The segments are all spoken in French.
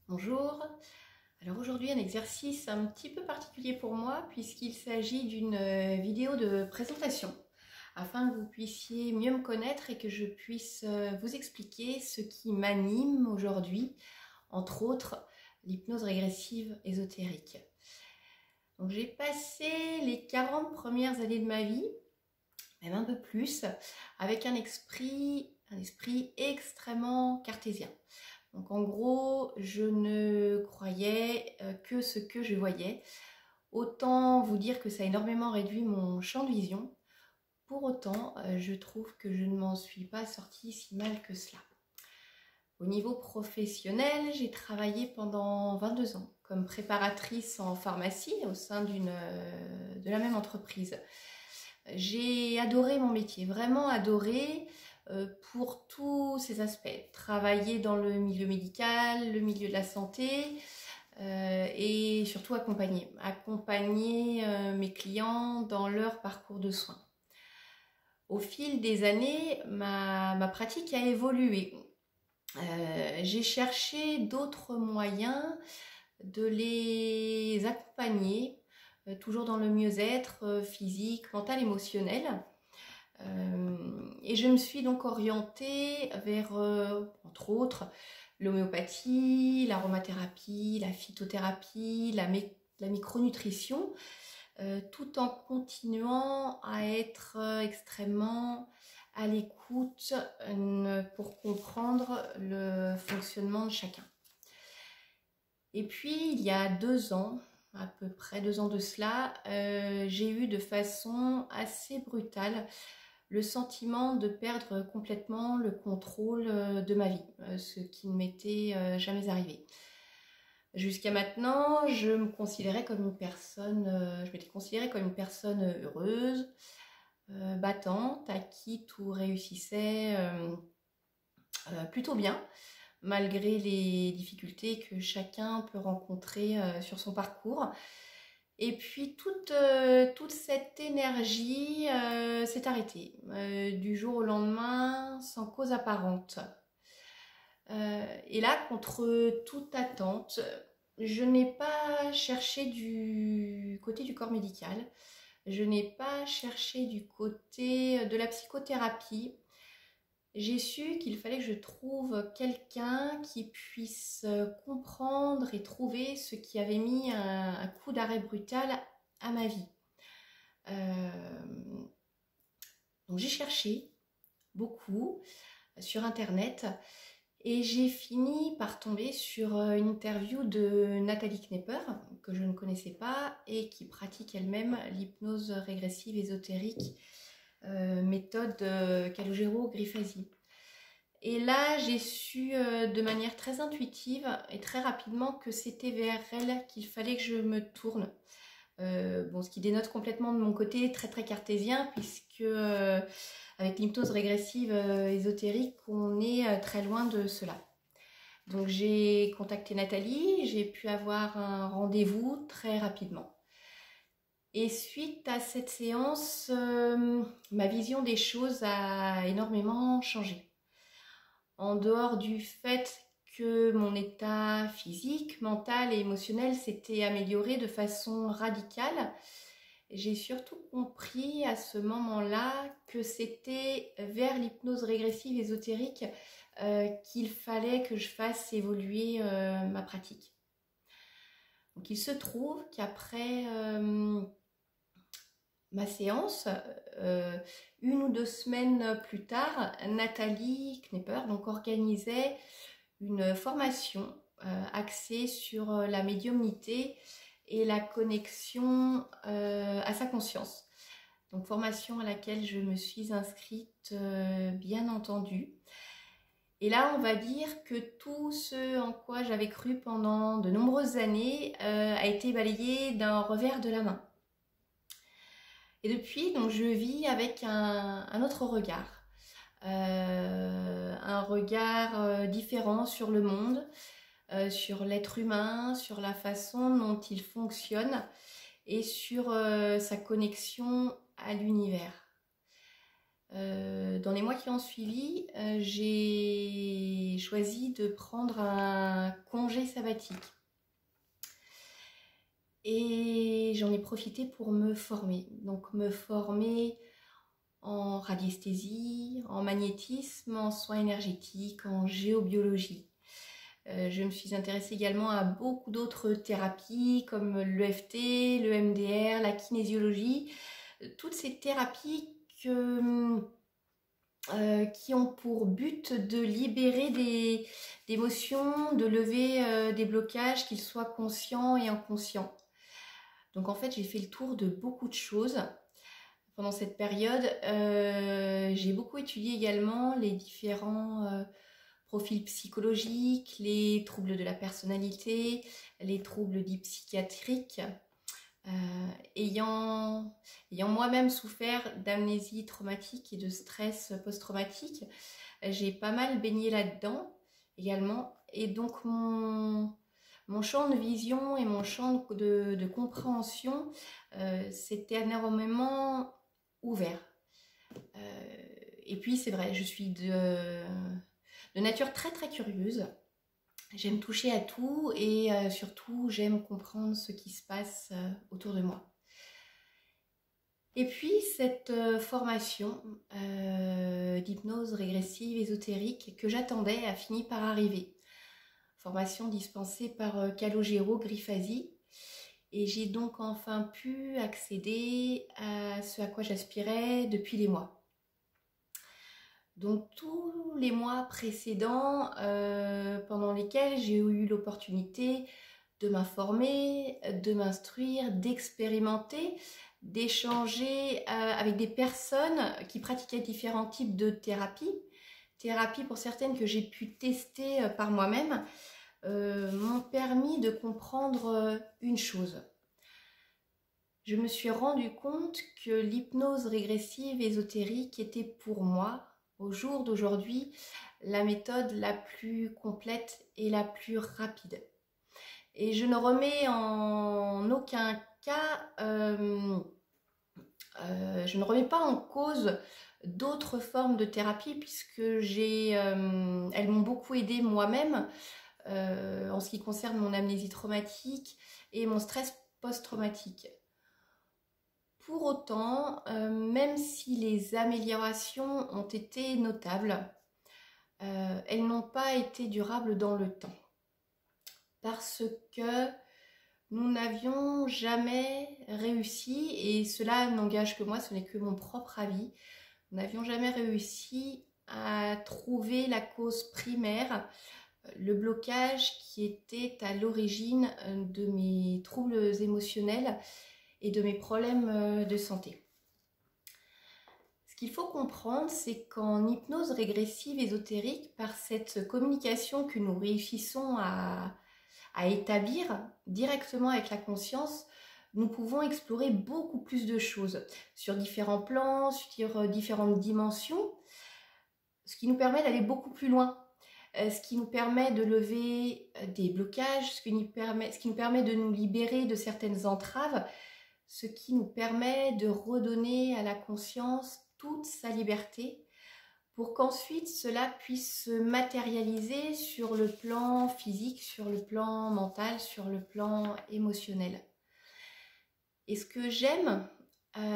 Bonjour, alors aujourd'hui un exercice un petit peu particulier pour moi puisqu'il s'agit d'une vidéo de présentation afin que vous puissiez mieux me connaître et que je puisse vous expliquer ce qui m'anime aujourd'hui, entre autres l'hypnose régressive ésotérique. Donc j'ai passé les 40 premières années de ma vie, même un peu plus, avec un esprit extrêmement cartésien. Donc en gros, je ne croyais que ce que je voyais. Autant vous dire que ça a énormément réduit mon champ de vision. Pour autant, je trouve que je ne m'en suis pas sortie si mal que cela. Au niveau professionnel, j'ai travaillé pendant 22 ans comme préparatrice en pharmacie au sein de la même entreprise. J'ai adoré mon métier, vraiment adoré. Pour tous ces aspects, travailler dans le milieu médical, le milieu de la santé et surtout accompagner mes clients dans leur parcours de soins. Au fil des années, ma pratique a évolué. J'ai cherché d'autres moyens de les accompagner, toujours dans le mieux-être physique, mental, émotionnel. Et je me suis donc orientée vers, entre autres, l'homéopathie, l'aromathérapie, la phytothérapie, la micronutrition, tout en continuant à être extrêmement à l'écoute pour comprendre le fonctionnement de chacun. Et puis, il y a 2 ans, à peu près 2 ans de cela, j'ai eu de façon assez brutale le sentiment de perdre complètement le contrôle de ma vie, ce qui ne m'était jamais arrivé. Jusqu'à maintenant, je m'étais considérée comme une personne heureuse, battante, à qui tout réussissait plutôt bien, malgré les difficultés que chacun peut rencontrer sur son parcours. Et puis toute cette énergie s'est arrêtée du jour au lendemain sans cause apparente. Et là, contre toute attente, je n'ai pas cherché du côté du corps médical, je n'ai pas cherché du côté de la psychothérapie. J'ai su qu'il fallait que je trouve quelqu'un qui puisse comprendre et trouver ce qui avait mis un coup d'arrêt brutal à ma vie. Donc j'ai cherché beaucoup sur internet et j'ai fini par tomber sur une interview de Nathalie Knepper, que je ne connaissais pas et qui pratique elle-même l'hypnose régressive ésotérique, méthode Calogero-Griffasi. Et là, j'ai su de manière très intuitive et très rapidement que c'était vers elle qu'il fallait que je me tourne. Ce qui dénote complètement de mon côté très très cartésien, puisque avec l'hypnose régressive ésotérique, on est très loin de cela. Donc j'ai contacté Nathalie, j'ai pu avoir un rendez-vous très rapidement. Et suite à cette séance, ma vision des choses a énormément changé. En dehors du fait que mon état physique, mental et émotionnel s'était amélioré de façon radicale, j'ai surtout compris à ce moment-là que c'était vers l'hypnose régressive ésotérique qu'il fallait que je fasse évoluer ma pratique. Donc il se trouve qu'après ma séance, 1 ou 2 semaines plus tard, Nathalie Knepper donc organisait une formation axée sur la médiumnité et la connexion à sa conscience. Donc formation à laquelle je me suis inscrite bien entendu. Et là, on va dire que tout ce en quoi j'avais cru pendant de nombreuses années a été balayé d'un revers de la main. Et depuis, donc, je vis avec un autre regard. Un regard différent sur le monde, sur l'être humain, sur la façon dont il fonctionne et sur sa connexion à l'univers. Dans les mois qui ont suivi, j'ai choisi de prendre un congé sabbatique. Et j'en ai profité pour me former. Donc me former en radiesthésie, en magnétisme, en soins énergétiques, en géobiologie. Je me suis intéressée également à beaucoup d'autres thérapies comme l'EFT, le MDR, la kinésiologie. Toutes ces thérapies qui ont pour but de libérer des émotions, de lever des blocages, qu'ils soient conscients et inconscients. Donc en fait, j'ai fait le tour de beaucoup de choses pendant cette période. J'ai beaucoup étudié également les différents profils psychologiques, les troubles de la personnalité, les troubles dits psychiatriques. Ayant moi-même souffert d'amnésie traumatique et de stress post-traumatique, j'ai pas mal baigné là-dedans également. Et donc mon champ de vision et mon champ de compréhension s'était énormément ouvert. Et puis c'est vrai, je suis de nature très très curieuse. J'aime toucher à tout et surtout j'aime comprendre ce qui se passe autour de moi. Et puis cette formation d'hypnose régressive ésotérique que j'attendais a fini par arriver. Formation dispensée par Calogero Grifasi. Et j'ai donc enfin pu accéder à ce à quoi j'aspirais depuis des mois. Donc tous les mois précédents pendant lesquels j'ai eu l'opportunité de m'informer, de m'instruire, d'expérimenter, d'échanger avec des personnes qui pratiquaient différents types de thérapies. Thérapies pour certaines que j'ai pu tester par moi-même m'ont permis de comprendre une chose. Je me suis rendu compte que l'hypnose régressive ésotérique était pour moi, au jour d'aujourd'hui, la méthode la plus complète et la plus rapide. Et je ne remets en aucun cas, je ne remets pas en cause d'autres formes de thérapie puisque elles m'ont beaucoup aidée moi-même en ce qui concerne mon amnésie traumatique et mon stress post-traumatique. Pour autant, même si les améliorations ont été notables, elles n'ont pas été durables dans le temps. Parce que nous n'avions jamais réussi, et cela n'engage que moi, ce n'est que mon propre avis, nous n'avions jamais réussi à trouver la cause primaire, le blocage qui était à l'origine de mes troubles émotionnels et de mes problèmes de santé. Ce qu'il faut comprendre, c'est qu'en hypnose régressive ésotérique, par cette communication que nous réussissons à établir directement avec la conscience, nous pouvons explorer beaucoup plus de choses sur différents plans, sur différentes dimensions, ce qui nous permet d'aller beaucoup plus loin. Ce qui nous permet de lever des blocages, ce qui nous permet de nous libérer de certaines entraves, ce qui nous permet de redonner à la conscience toute sa liberté pour qu'ensuite cela puisse se matérialiser sur le plan physique, sur le plan mental, sur le plan émotionnel. Et ce que j'aime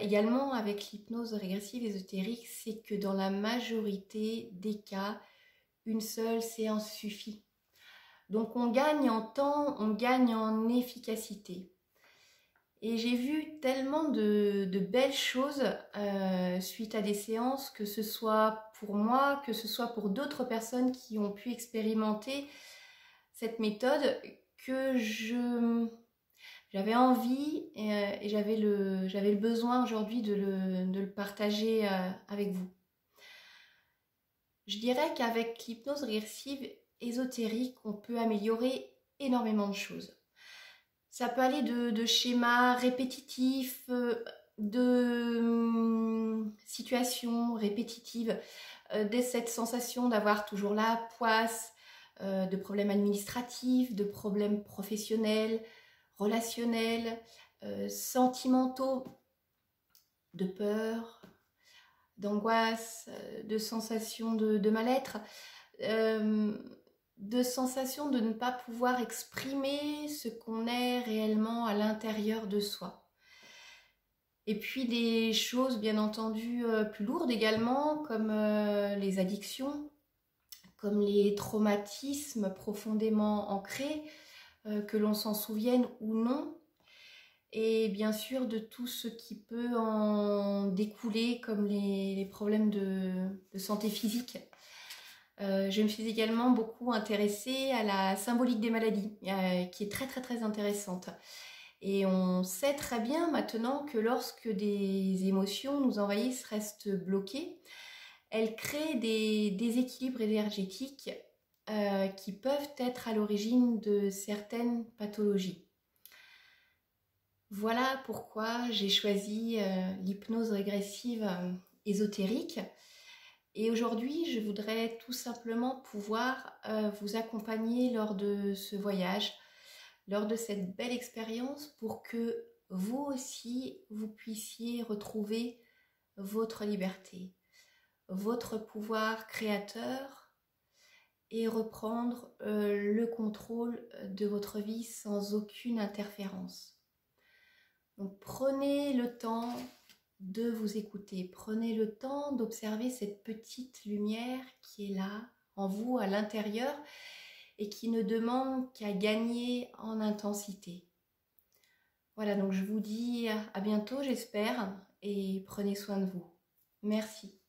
également avec l'hypnose régressive ésotérique, c'est que dans la majorité des cas, une seule séance suffit. Donc on gagne en temps, on gagne en efficacité. Et j'ai vu tellement de belles choses suite à des séances, que ce soit pour moi, que ce soit pour d'autres personnes qui ont pu expérimenter cette méthode, que j'avais envie et j'avais le besoin aujourd'hui de le partager avec vous. Je dirais qu'avec l'hypnose régressive ésotérique, on peut améliorer énormément de choses. Ça peut aller de schémas répétitifs, de situations répétitives, de cette sensation d'avoir toujours la poisse, de problèmes administratifs, de problèmes professionnels, relationnels, sentimentaux, de peur, d'angoisse, de sensations de mal-être, de sensations de ne pas pouvoir exprimer ce qu'on est réellement à l'intérieur de soi. Et puis des choses bien entendu plus lourdes également, comme les addictions, comme les traumatismes profondément ancrés, que l'on s'en souvienne ou non, et bien sûr de tout ce qui peut en découler, comme les problèmes de santé physique. Je me suis également beaucoup intéressée à la symbolique des maladies, qui est très intéressante. Et on sait très bien maintenant que lorsque des émotions nous envahissent, restent bloquées, elles créent des déséquilibres énergétiques qui peuvent être à l'origine de certaines pathologies. Voilà pourquoi j'ai choisi l'hypnose régressive ésotérique. Et aujourd'hui, je voudrais tout simplement pouvoir vous accompagner lors de ce voyage, lors de cette belle expérience, pour que vous aussi, vous puissiez retrouver votre liberté, votre pouvoir créateur et reprendre le contrôle de votre vie sans aucune interférence. Donc prenez le temps de vous écouter, prenez le temps d'observer cette petite lumière qui est là, en vous, à l'intérieur, et qui ne demande qu'à gagner en intensité. Voilà, donc je vous dis à bientôt, j'espère, et prenez soin de vous. Merci.